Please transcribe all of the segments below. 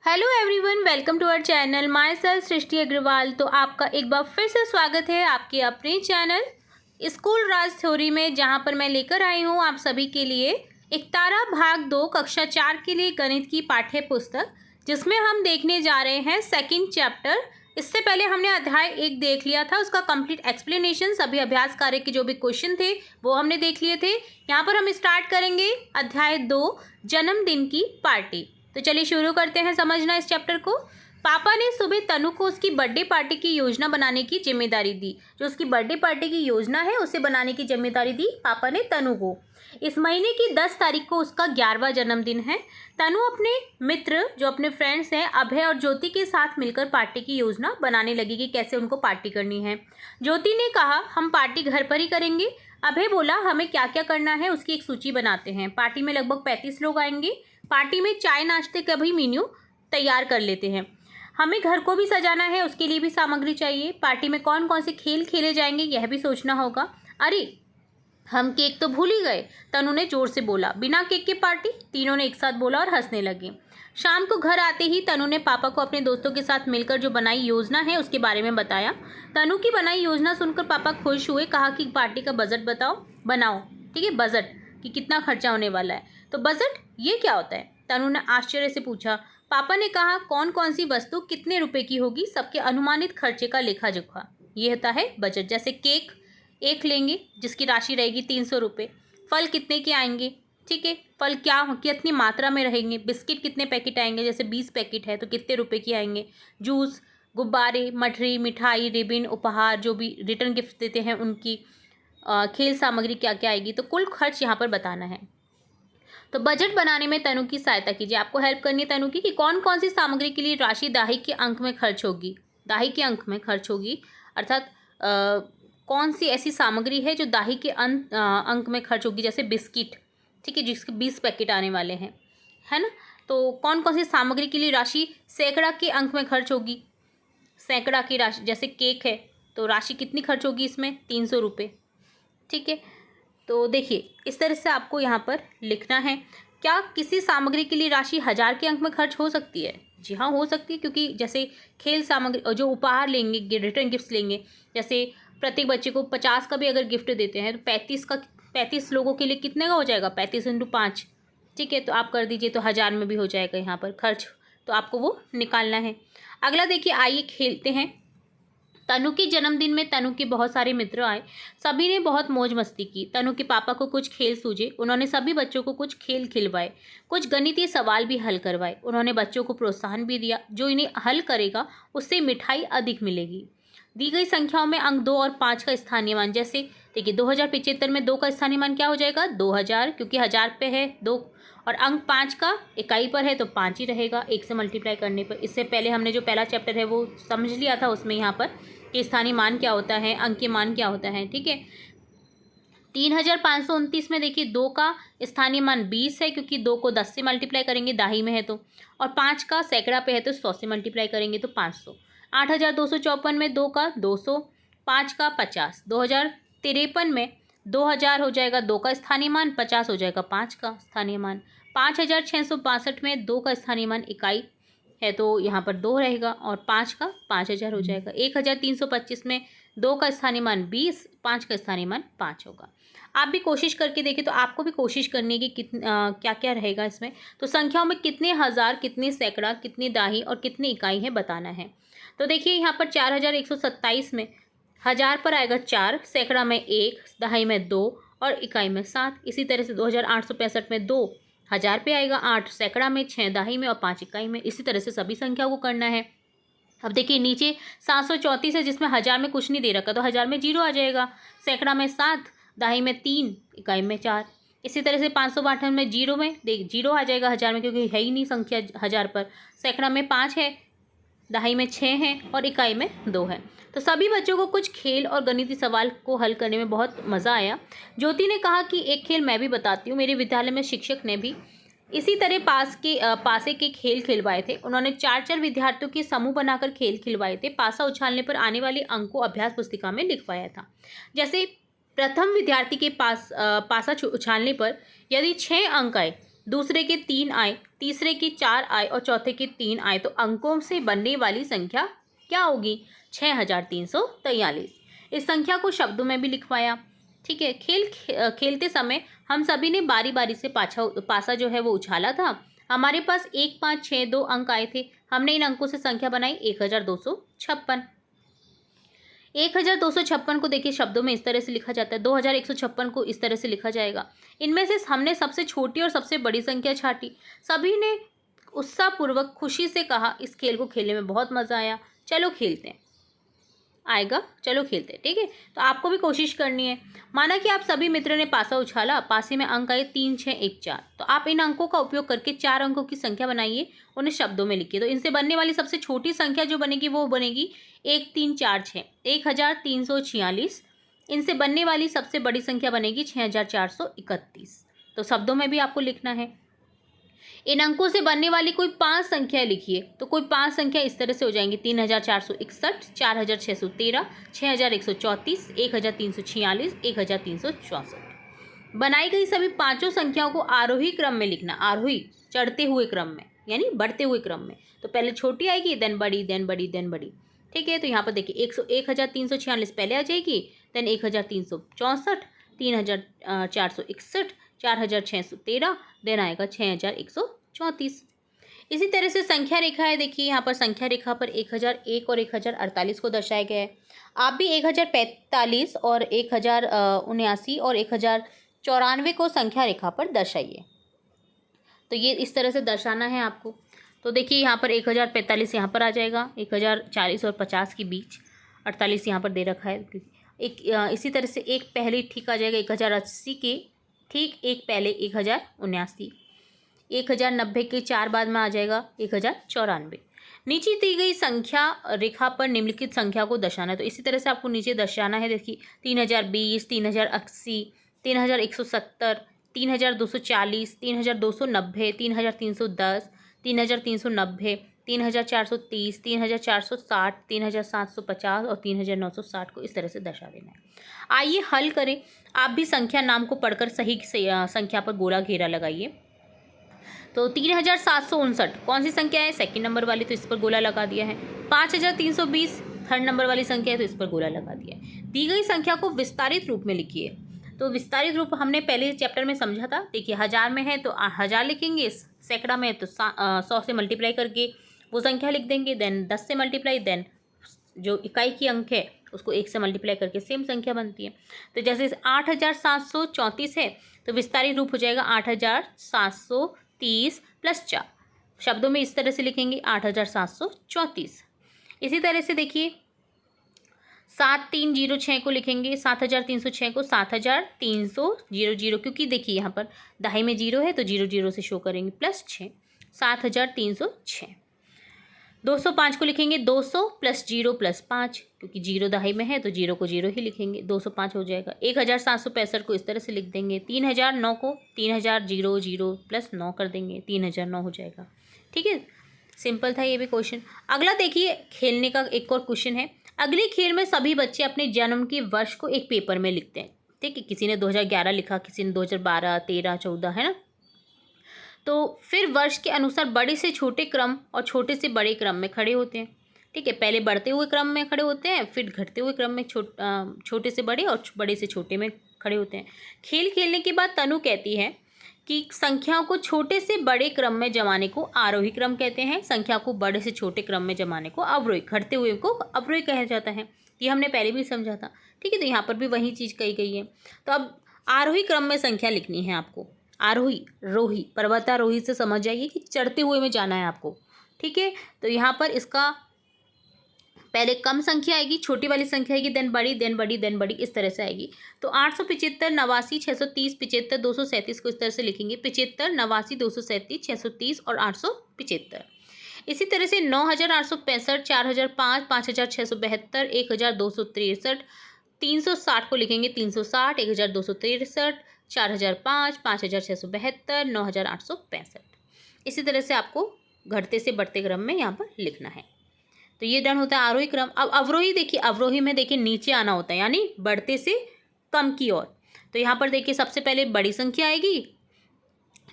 Hello everyone, welcome to our channel myself Srishti Agarwal. तो आपका एक बार फिर से स्वागत है आपके अपने चैनल स्कूल राज थ्योरी में, जहां पर मैं लेकर आई हूं आप सभी के लिए एक तारा भाग 2 कक्षा 4 के लिए गणित की पाठ्य पुस्तक, जिसमें हम देखने जा रहे हैं सेकंड चैप्टर। इससे पहले हमने अध्याय 1 देख लिया था, उसका कंप्लीट एक्सप्लेनेशन, सभी अभ्यास कार्य के जो भी क्वेश्चन थे वो हमने देख लिए थे। यहाँ पर हम स्टार्ट करेंगे अध्याय 2 जन्मदिन की पार्टी। तो चलिए शुरू करते हैं समझना इस चैप्टर को। पापा ने सुबह तनु को उसकी बर्थडे पार्टी की योजना बनाने की जिम्मेदारी दी। जो उसकी बर्थडे पार्टी की योजना है उसे बनाने की जिम्मेदारी दी पापा ने तनु को। इस महीने की 10 तारीख को उसका 11वां जन्मदिन है। तनु अपने मित्र जो अपने फ्रेंड्स हैं अभय और ज्योति के साथ मिलकर पार्टी की योजना बनाने लगी कि कैसे उनको पार्टी करनी है। ज्योति ने कहा हम पार्टी घर पर ही करेंगे। अभय बोला हमें क्या क्या करना है उसकी एक सूची बनाते हैं। पार्टी में लगभग 35 लोग आएंगे। पार्टी में चाय नाश्ते का भी मेन्यू तैयार कर लेते हैं। हमें घर को भी सजाना है, उसके लिए भी सामग्री चाहिए। पार्टी में कौन कौन से खेल खेले जाएंगे यह भी सोचना होगा। अरे हम केक तो भूल ही गए, तनु ने जोर से बोला। बिना केक के पार्टी, तीनों ने एक साथ बोला और हंसने लगे। शाम को घर आते ही तनु ने पापा को अपने दोस्तों के साथ मिलकर जो बनाई योजना है उसके बारे में बताया। तनु की बनाई योजना सुनकर पापा खुश हुए। कहा कि पार्टी का बजट बनाओ। ठीक है, बजट कि कितना खर्चा होने वाला है। तो बजट ये क्या होता है, तनु ने आश्चर्य से पूछा। पापा ने कहा कौन कौन सी वस्तु कितने रुपए की होगी, सबके अनुमानित खर्चे का लेखा जोखा, ये होता है बजट। जैसे केक एक लेंगे जिसकी राशि रहेगी 300 रुपये। फल कितने के आएंगे, ठीक है, फल क्या कितनी मात्रा में रहेंगे। बिस्किट कितने पैकेट आएंगे, जैसे 20 पैकेट है तो कितने रुपए की आएंगे। जूस, गुब्बारे, मठरी, मिठाई, रिबिन, उपहार, जो भी रिटर्न गिफ्ट देते हैं उनकी, खेल सामग्री क्या क्या आएगी। तो कुल खर्च यहाँ पर बताना है। तो बजट बनाने में तनु की सहायता कीजिए। आपको हेल्प करनी है तनु की कि कौन कौन सी सामग्री के लिए राशि दाही के अंक में खर्च होगी। दाही के अंक में खर्च होगी अर्थात कौन सी ऐसी सामग्री है जो दाही के अंक में खर्च होगी। जैसे बिस्किट, ठीक है, जिसके 20 पैकेट आने वाले हैं, है ना। तो कौन कौन सी सामग्री के लिए राशि सैकड़ा के अंक में खर्च होगी। सैकड़ा की राशि, जैसे केक है तो राशि कितनी खर्च होगी इसमें, 300 रुपये। ठीक है, तो देखिए इस तरह से आपको यहाँ पर लिखना है। क्या किसी सामग्री के लिए राशि 1000 के अंक में खर्च हो सकती है? जी हाँ, हो सकती है, क्योंकि जैसे खेल सामग्री जो उपहार लेंगे, रिटर्न गिफ्ट्स लेंगे, जैसे प्रत्येक बच्चे को 50 का भी अगर गिफ्ट देते हैं तो 35 लोगों के लिए कितने का हो जाएगा, 35 × 5। ठीक है, तो आप कर दीजिए तो 1000 में भी हो जाएगा यहाँ पर खर्च। तो आपको वो निकालना है। अगला देखिए, आइए खेलते हैं। तनु के जन्मदिन में तनु के बहुत सारे मित्र आए। सभी ने बहुत मौज मस्ती की। तनु के पापा को कुछ खेल सूझे। उन्होंने सभी बच्चों को कुछ खेल खिलवाए, कुछ गणितीय सवाल भी हल करवाए। उन्होंने बच्चों को प्रोत्साहन भी दिया, जो इन्हें हल करेगा उससे मिठाई अधिक मिलेगी। दी गई संख्याओं में अंक 2 और 5 का स्थानीय मान, जैसे देखिए 2075 में 2 का स्थानीय मान क्या हो जाएगा, 2000, क्योंकि 1000 पे है 2, और अंक 5 का इकाई पर है तो 5 ही रहेगा 1 से मल्टीप्लाई करने पर। इससे पहले हमने जो पहला चैप्टर है वो समझ लिया था, उसमें यहाँ पर कि स्थानीय मान क्या होता है, अंक के मान क्या होता है। ठीक है, 3529 में देखिए 2 का स्थानीय मान 20 है, क्योंकि 2 को 10 से मल्टीप्लाई करेंगे दाही में है तो, और 5 का सैकड़ा पे है तो 100 से मल्टीप्लाई करेंगे तो 500। 8254 में 2 का 200, 5 का 50। 2053 में 2000 हो जाएगा 2 का स्थानीय मान, 50 हो जाएगा 5 का स्थानीय मान। 5662 में 2 का स्थानीय मान इकाई है तो यहाँ पर 2 रहेगा, और 5 का 5000 हो जाएगा। 1325 में 2 का स्थानीय मान 20, 5 का स्थानीय मान 5 होगा। आप भी कोशिश करके देखें, तो आपको भी कोशिश करनी है कि क्या क्या रहेगा इसमें। तो संख्याओं में कितने हज़ार, कितने सैकड़ा, कितनी दाही और कितनी इकाई है बताना है। तो देखिए यहाँ पर 4127 में 1000 पर आएगा 4, सैकड़ा में 1, दहाई में 2 और इकाई में 7। इसी तरह से 2865 में 2, 1000 पे आएगा 8, सैकड़ा में 6, दाही में और 5 इकाई में। इसी तरह से सभी संख्या को करना है। अब देखिए नीचे 734 है जिसमें 1000 में कुछ नहीं दे रखा तो 1000 में 0 आ जाएगा। सैकड़ा में 7, दाही में 3, इकाई में 4। इसी तरह से 552 में 0 में देख 0 आ जाएगा 1000 में, क्योंकि है ही नहीं संख्या 1000 पर। सैकड़ा में 5 है, दहाई में 6 है और इकाई में 2 है। तो सभी बच्चों को कुछ खेल और गणितीय सवाल को हल करने में बहुत मज़ा आया। ज्योति ने कहा कि एक खेल मैं भी बताती हूँ। मेरे विद्यालय में शिक्षक ने भी इसी तरह पासे के खेल खिलवाए थे। उन्होंने 4-4 विद्यार्थियों के समूह बनाकर खेल खिलवाए थे। पासा उछालने पर आने वाले अंक को अभ्यास पुस्तिका में लिखवाया था। जैसे प्रथम विद्यार्थी के पासा उछालने पर यदि 6 अंक आए दूसरे के 3 आए, तीसरे के 4 आए और चौथे के 3 आए, तो अंकों से बनने वाली संख्या क्या होगी? 6343। इस संख्या को शब्दों में भी लिखवाया। ठीक है, खेलते समय हम सभी ने बारी बारी से पासा जो है वो उछाला था। हमारे पास 1 5 6 2 अंक आए थे। हमने इन अंकों से संख्या बनाई 1256। 1256 को देखिए शब्दों में इस तरह से लिखा जाता है, 2156 को इस तरह से लिखा जाएगा। इनमें से हमने सबसे छोटी और सबसे बड़ी संख्या छांटी। सभी ने उत्साहपूर्वक खुशी से कहा, इस खेल को खेलने में बहुत मज़ा आया, चलो खेलते हैं। आएगा, चलो खेलते हैं। ठीक है, तो आपको भी कोशिश करनी है। माना कि आप सभी मित्र ने पासा उछाला, पासे में अंक आए 3 6 1 4, तो आप इन अंकों का उपयोग करके 4 अंकों की संख्या बनाइए, उन्हें शब्दों में लिखिए। तो इनसे बनने वाली सबसे छोटी संख्या जो बनेगी वो बनेगी 1 3 4 6, 1346। इनसे बनने वाली सबसे बड़ी संख्या बनेगी 6431। तो शब्दों में भी आपको लिखना है। इन अंकों से बनने वाली कोई 5 संख्या लिखिए। तो कोई 5 संख्या इस तरह से हो जाएंगी, 3461, 4613, 6134, 1346, 1364। बनाई गई सभी पांचों संख्याओं को आरोही क्रम में लिखना, आरोही चढ़ते हुए क्रम में, यानी बढ़ते हुए क्रम में। तो पहले छोटी आएगी, देन बड़ी, देन बड़ी, देन बड़ी। ठीक है, तो यहाँ पर देखिए 1346 पहले आ जाएगी, देन 1364, 3461, 4613, देन आएगा 6134। इसी तरह से संख्या रेखा है। देखिए यहाँ पर संख्या रेखा पर 1001 और 1048 को दर्शाया गया है। आप भी 1045 और 1079 और 1094 को संख्या रेखा पर दर्शाइए। तो ये इस तरह से दर्शाना है आपको। तो देखिए यहाँ पर 1045 यहाँ पर आ जाएगा, 1040 और 50 के बीच, 48 यहाँ पर दे रखा है। इसी तरह से एक पहले ठीक आ जाएगा 1080 के ठीक एक पहले 1079, 1090 के 4 बाद में आ जाएगा 1094। नीचे दी गई संख्या रेखा पर निम्नलिखित संख्या को दर्शाना है। तो इसी तरह से आपको नीचे दर्शाना है। देखिए 3020, 3080, 3170, 3240, 3290, 3310, 3390, 3430, 3460, 3750 और 3960 को इस तरह से दर्शा देना है। आइए हल करें। आप भी संख्या नाम को पढ़कर सही संख्या पर गोला घेरा लगाइए। तो 3759 कौन सी संख्या है? सेकंड नंबर वाली, तो इस पर गोला लगा दिया है। 5320 थर्ड नंबर वाली संख्या है, तो इस पर गोला लगा दिया है। दी गई संख्या को विस्तारित रूप में लिखिए। तो विस्तारित रूप हमने पहले चैप्टर में समझा था। देखिए 1000 में है तो 1000 लिखेंगे, सैकड़ा में है तो 100 से मल्टीप्लाई करके वो संख्या लिख देंगे, देन 10 से मल्टीप्लाई, देन जो इकाई की अंक है उसको 1 से मल्टीप्लाई करके सेम संख्या बनती है। तो जैसे 8734 है तो विस्तारित रूप हो जाएगा 8730 + 4। शब्दों में इस तरह से लिखेंगे 8734। इसी तरह से देखिए 7306 को लिखेंगे, 7306 को 7300, क्योंकि देखिए यहाँ पर दहाई में 0 है तो 00 से शो करेंगे, +6 7306। 205 को लिखेंगे 200 + 0 + 5, क्योंकि 0 दहाई में है तो 0 को 0 ही लिखेंगे, 205 हो जाएगा। 1765 को इस तरह से लिख देंगे। 3009 को 3000 + 9 कर देंगे, 3009 हो जाएगा। ठीक है, सिंपल था ये भी क्वेश्चन। अगला देखिए खेलने का एक और क्वेश्चन है। अगले खेल में सभी बच्चे अपने जन्म के वर्ष को एक पेपर में लिखते हैं। ठीक है, किसी ने 2011 लिखा, किसी ने 2012, 13, 14, है ना। तो फिर वर्ष के अनुसार बड़े से छोटे क्रम और छोटे से बड़े क्रम में खड़े होते हैं। ठीक है, पहले बढ़ते हुए क्रम में खड़े होते हैं, फिर घटते हुए क्रम में छोटे से बड़े और बड़े से छोटे में खड़े होते हैं। खेल खेलने के बाद तनु कहती है कि संख्याओं को छोटे से बड़े क्रम में जमाने को आरोही क्रम कहते हैं, संख्या को बड़े से छोटे क्रम में जमाने को अवरोही, घटते हुए को अवरोही कहा जाता है। ये हमने पहले भी समझा था। ठीक है, तो यहाँ पर भी वही चीज़ कही गई है। तो अब आरोही क्रम में संख्या लिखनी है आपको। आरोही, रोही, पर्वतारोही से समझ जाइए कि चढ़ते हुए में जाना है आपको। ठीक है, तो यहाँ पर इसका पहले कम संख्या आएगी, छोटी वाली संख्या आएगी, देन बड़ी, देन बड़ी, देन बड़ी, इस तरह से आएगी। तो 875, 89, 630, 75, 237 को इस तरह से लिखेंगे। 75, 89, 237, 630 और 875। इसी तरह से 9865, 4005, 5672, 1263, 360 को लिखेंगे। 360, 1263, 4005, 5672, 9865। इसी तरह से आपको घटते से बढ़ते क्रम में यहाँ पर लिखना है। तो ये डन होता है आरोही क्रम। अब अवरोही देखिए, अवरोही में देखिए नीचे आना होता है, यानी बढ़ते से कम की ओर। तो यहाँ पर देखिए सबसे पहले बड़ी संख्या आएगी,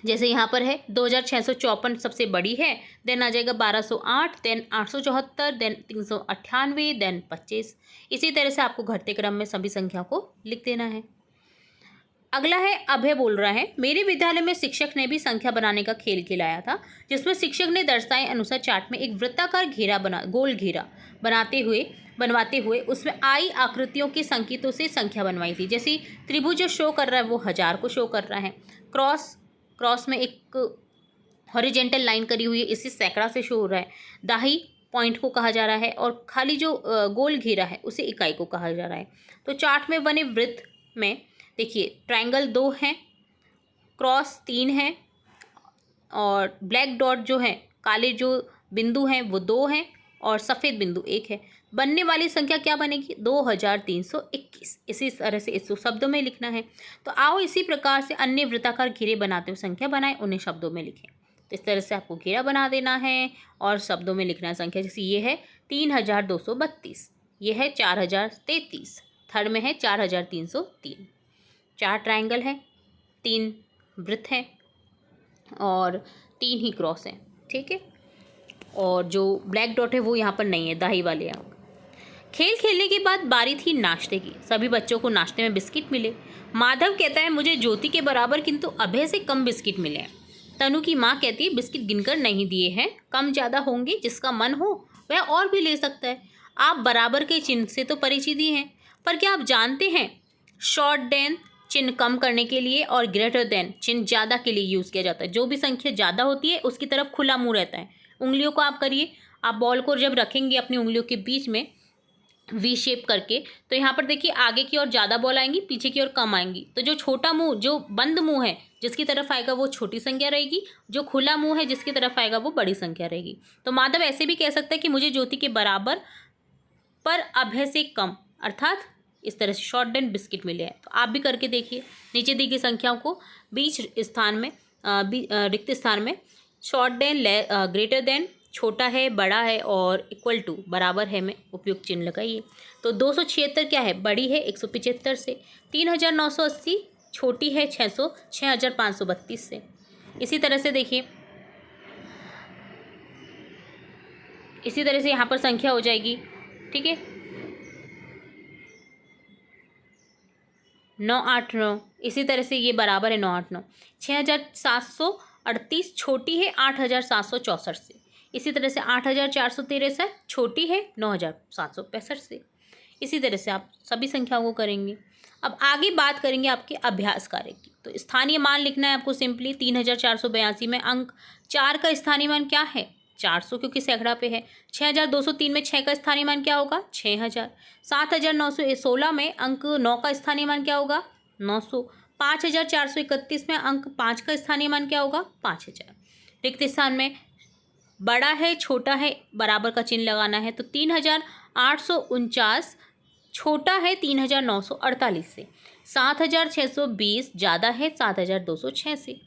जैसे यहाँ पर है 2654 सबसे बड़ी है, देन आ जाएगा 1208, देन 874, देन 398, देन 25। इसी तरह से आपको घटते क्रम में सभी संख्या को लिख देना है। अगला है अभय बोल रहा है, मेरे विद्यालय में शिक्षक ने भी संख्या बनाने का खेल खिलाया था, जिसमें शिक्षक ने दर्शाए अनुसार चार्ट में एक वृत्ताकार गोल घेरा बनवाते हुए उसमें आई आकृतियों के संकेतों से संख्या बनवाई थी। जैसे त्रिभुज जो शो कर रहा है वो 1000 को शो कर रहा है, क्रॉस में एक हॉरिजेंटल लाइन करी हुई है, इसी सैकड़ा से शो हो रहा है, दाही पॉइंट को कहा जा रहा है, और खाली जो गोल घेरा है उसे इकाई को कहा जा रहा है। तो चार्ट में बने वृत्त में देखिए ट्रायंगल 2 है, क्रॉस 3 है, और ब्लैक डॉट जो है, काले जो बिंदु हैं वो 2 हैं, और सफ़ेद बिंदु 1 है। बनने वाली संख्या क्या बनेगी? 2321। इसी तरह से इसको शब्दों में लिखना है। तो आओ इसी प्रकार से अन्य वृत्ताकार घेरे बनाते हुए संख्या बनाएं, उन्हें शब्दों में लिखें। तो इस तरह से आपको घेरा बना देना है और शब्दों में लिखना है संख्या। जैसे ये है 3232, ये है 4033, थर्ड में है 4303। 4 ट्रायंगल है, 3 वृत्त हैं और 3 ही क्रॉस हैं, ठीक है। और जो ब्लैक डॉट है वो यहाँ पर नहीं है, दाही वाले अंक। खेल खेलने के बाद बारी थी नाश्ते की। सभी बच्चों को नाश्ते में बिस्किट मिले। माधव कहता है मुझे ज्योति के बराबर किंतु अभय से कम बिस्किट मिले हैं। तनु की माँ कहती है बिस्किट गिनकर नहीं दिए हैं, कम ज़्यादा होंगे, जिसका मन हो वह और भी ले सकता है। आप बराबर के चिन्ह से तो परिचित ही हैं, पर क्या आप जानते हैं शॉर्ट देन चिन्ह कम करने के लिए और ग्रेटर देन चिन्ह ज़्यादा के लिए यूज़ किया जाता है। जो भी संख्या ज़्यादा होती है उसकी तरफ खुला मुँह रहता है। उंगलियों को आप करिए, आप बॉल को जब रखेंगे अपनी उंगलियों के बीच में वी शेप करके, तो यहाँ पर देखिए आगे की ओर ज़्यादा बॉल आएंगी, पीछे की ओर कम आएंगी। तो जो छोटा मुंह, जो बंद मुंह है जिसकी तरफ आएगा वो छोटी संख्या रहेगी, जो खुला मुंह है जिसकी तरफ आएगा वो बड़ी संख्या रहेगी। तो माधव ऐसे भी कह सकता है कि मुझे ज्योति के बराबर पर अभय से कम, अर्थात इस तरह से शॉर्ट देन बिस्किट मिले हैं। तो आप भी करके देखिए। नीचे दी गई संख्याओं को बीच स्थान में रिक्त स्थान में शॉर्ट देन, ग्रेटर देन, छोटा है, बड़ा है और इक्वल टू, बराबर है में उपयुक्त चिन्ह लगाइए। तो 276 क्या है? बड़ी है 175 से। 3980 छोटी है 6532 से। इसी तरह से देखिए, इसी तरह से यहाँ पर संख्या हो जाएगी, ठीक है, 989। इसी तरह से ये बराबर है 989। 6738 छोटी है 8764 से। इसी तरह से 8463 छोटी है 9765 से। इसी तरह से आप सभी संख्याओं को करेंगे। अब आगे बात करेंगे आपके अभ्यास कार्य की। तो स्थानीय मान लिखना है आपको सिंपली। 3482 में अंक 4 का स्थानीय मान क्या है? 400, क्योंकि सैकड़ा पे है। 6203 में 6 का स्थानीय मान क्या होगा? 6000। 7916 में अंक 9 का स्थानीय मान क्या होगा? 900। 5431 में अंक 5 का स्थानीय मान क्या होगा? 5000। रिक्त स्थान में बड़ा है, छोटा है, बराबर का चिन्ह लगाना है। तो 3849 छोटा है 3948 से। 7620 ज़्यादा है 7206 से।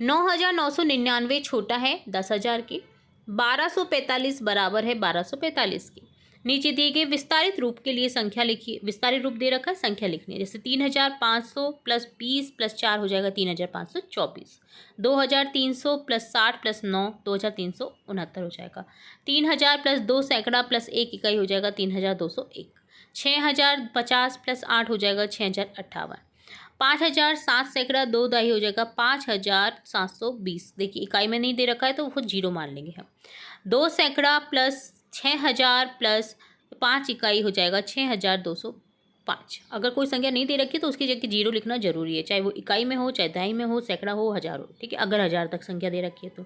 9999 छोटा है 10,000 के। 1245 बराबर है 1245 के। नीचे दिए गए विस्तारित रूप के लिए संख्या लिखिए। विस्तारित रूप दे रखा है, संख्या लिखनी है। जैसे 3500 प्लस 20 प्लस 4 हो जाएगा 3524। 2300 प्लस 60 प्लस 9 2369 हो जाएगा। 3000 प्लस 2 सैकड़ा प्लस 1 इकाई हो जाएगा 3201। 6050 प्लस 8 हो जाएगा 6058। 5007 सैकड़ा 2 दाई हो जाएगा 5720। देखिए इकाई में नहीं दे रखा है तो वो जीरो मान लेंगे हम। 2 सैकड़ा प्लस 6000 प्लस 5 इकाई हो जाएगा 6205। अगर कोई संख्या नहीं दे रखी तो उसकी जगह जीरो लिखना जरूरी है, चाहे वो इकाई में हो, चाहे दहाई में हो, सैकड़ा हो, हजार हो, ठीक है। अगर 1000 तक संख्या दे रखी है तो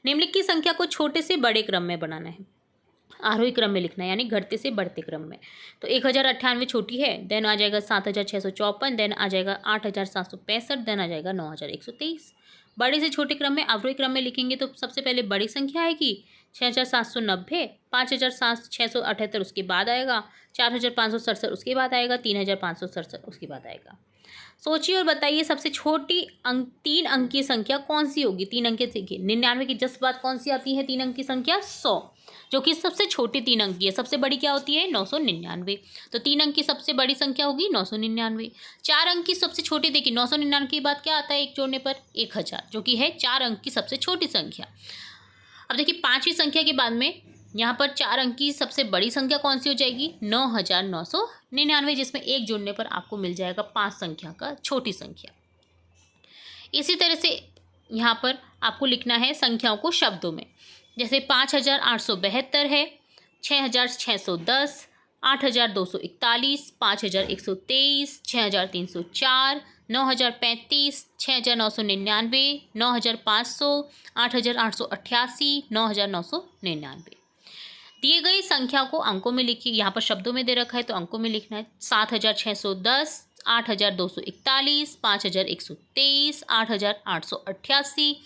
निम्नलिखित की संख्या को छोटे से बड़े क्रम में बनाना है, आरोही क्रम में लिखना है, यानी घटते से बढ़ते क्रम में। तो 1098 छोटी है, देन आ जाएगा 7654, देन आ जाएगा 8765, देन आ जाएगा 9123। बड़े से छोटे क्रम में अवरोही क्रम में लिखेंगे तो सबसे पहले बड़ी संख्या आएगी 6790, 5678 उसके बाद आएगा, 4567 उसके बाद आएगा, 3567 उसके बाद आएगा। सोचिए और बताइए सबसे छोटी 3 अंक की संख्या कौन सी होगी। 3 अंक देखिए 99 की जस्ट बात कौन सी आती है, 3 अंक की संख्या 100, जो कि सबसे छोटी 3 अंक की है। सबसे बड़ी क्या होती है 999, तो 3 अंक की सबसे बड़ी संख्या होगी 999। 4 अंक की सबसे छोटी देखिए 999 की बात क्या आता है, एक जोड़ने पर 1000, जो कि है 4 अंक की सबसे छोटी संख्या। अब देखिए 5वीं संख्या के बाद में यहाँ पर 4 अंक की सबसे बड़ी संख्या कौन सी हो जाएगी 9999, जिसमें एक जोड़ने पर आपको मिल जाएगा 5 संख्या का छोटी संख्या। इसी तरह से यहाँ पर आपको लिखना है संख्याओं को शब्दों में, जैसे 5872 है, 6610, 8241, 5123, 6304, 9035, 6999, 9500, 8888, 9999। दिए गई संख्या को अंकों में लिखिए। यहाँ पर शब्दों में दे रखा है तो अंकों में लिखना है। 7610, 8241, 5123, 8888,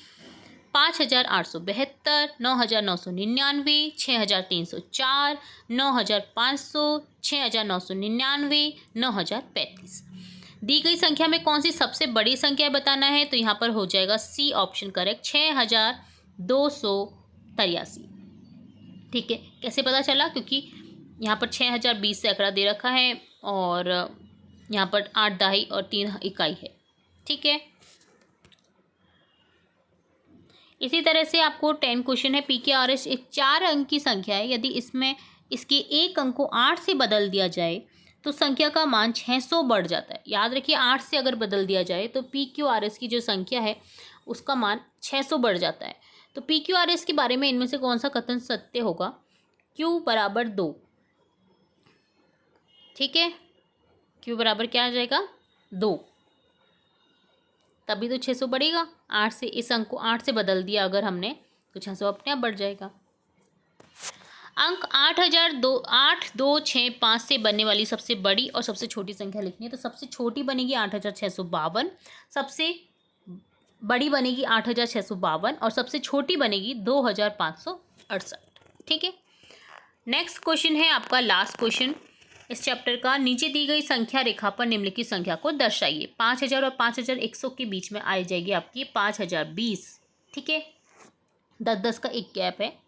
5872, 9999, 6304, 9500, 6999, 9035। दी गई संख्या में कौन सी सबसे बड़ी संख्या बताना है, तो यहाँ पर हो जाएगा सी ऑप्शन करेक्ट, 6283। ठीक है, कैसे पता चला, क्योंकि यहाँ पर 6020 से आंकड़ा दे रखा है और यहाँ पर 8 दहाई और 3 इकाई है। ठीक है, इसी तरह से आपको 10 क्वेश्चन है। PQRS एक 4 अंक की संख्या है, यदि इसमें इसके एक अंक को 8 से बदल दिया जाए तो संख्या का मान 600 बढ़ जाता है। याद रखिए 8 से अगर बदल दिया जाए तो PQRS की जो संख्या है उसका मान 600 बढ़ जाता है। तो PQRS के बारे में इनमें से कौन सा कथन सत्य होगा, Q बराबर 2। ठीक है, Q बराबर क्या आ जाएगा 2, तभी तो 600 बढ़ेगा। 8 से इस अंक को 8 से बदल दिया अगर हमने तो 600 अपने आप बढ़ जाएगा। अंक 8265 से बनने वाली सबसे बड़ी और सबसे छोटी संख्या लिखनी है। तो सबसे छोटी बनेगी 8652, सबसे बड़ी बनेगी 8652 और सबसे छोटी बनेगी 2568। ठीक है, नेक्स्ट क्वेश्चन है आपका लास्ट क्वेश्चन इस चैप्टर का। नीचे दी गई संख्या रेखा पर निम्नलिखित संख्या को दर्शाइए। 5000 और 5100 के बीच में आई जाएगी आपकी 5020। ठीक है, 10-10 का एक गैप है।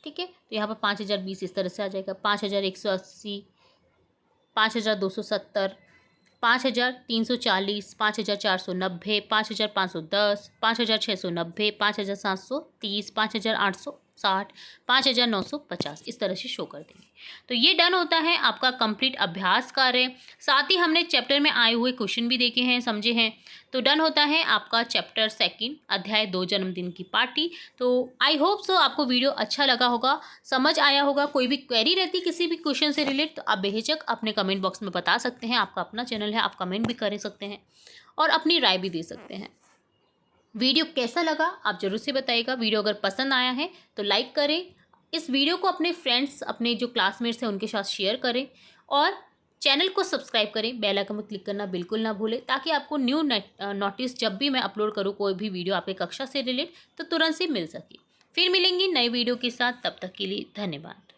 ठीक है, तो यहाँ पर 5020 इस तरह से आ जाएगा। 5180, 5270, 5340, 5490, 5510, 5690, 5730, 5860, 5950 इस तरह से शो कर देंगे। तो ये डन होता है आपका कंप्लीट अभ्यास कार्य। साथ ही हमने चैप्टर में आए हुए क्वेश्चन भी देखे हैं, समझे हैं। तो डन होता है आपका चैप्टर 2 अध्याय 2 जन्मदिन की पार्टी। तो आई होप सो आपको वीडियो अच्छा लगा होगा, समझ आया होगा। कोई भी क्वेरी रहती किसी भी क्वेश्चन से रिलेट तो आप बेहिचक अपने कमेंट बॉक्स में बता सकते हैं। आपका अपना चैनल है, आप कमेंट भी कर सकते हैं और अपनी राय भी दे सकते हैं। वीडियो कैसा लगा आप जरूर से बताइएगा। वीडियो अगर पसंद आया है तो लाइक करें, इस वीडियो को अपने फ्रेंड्स, अपने जो क्लासमेट्स हैं उनके साथ शेयर करें और चैनल को सब्सक्राइब करें। बेल आइकन पर क्लिक करना बिल्कुल ना भूलें, ताकि आपको न्यू नोटिस जब भी मैं अपलोड करूँ कोई भी वीडियो आपके कक्षा से रिलेट तो तुरंत से मिल सके। फिर मिलेंगे नई वीडियो के साथ, तब तक के लिए धन्यवाद।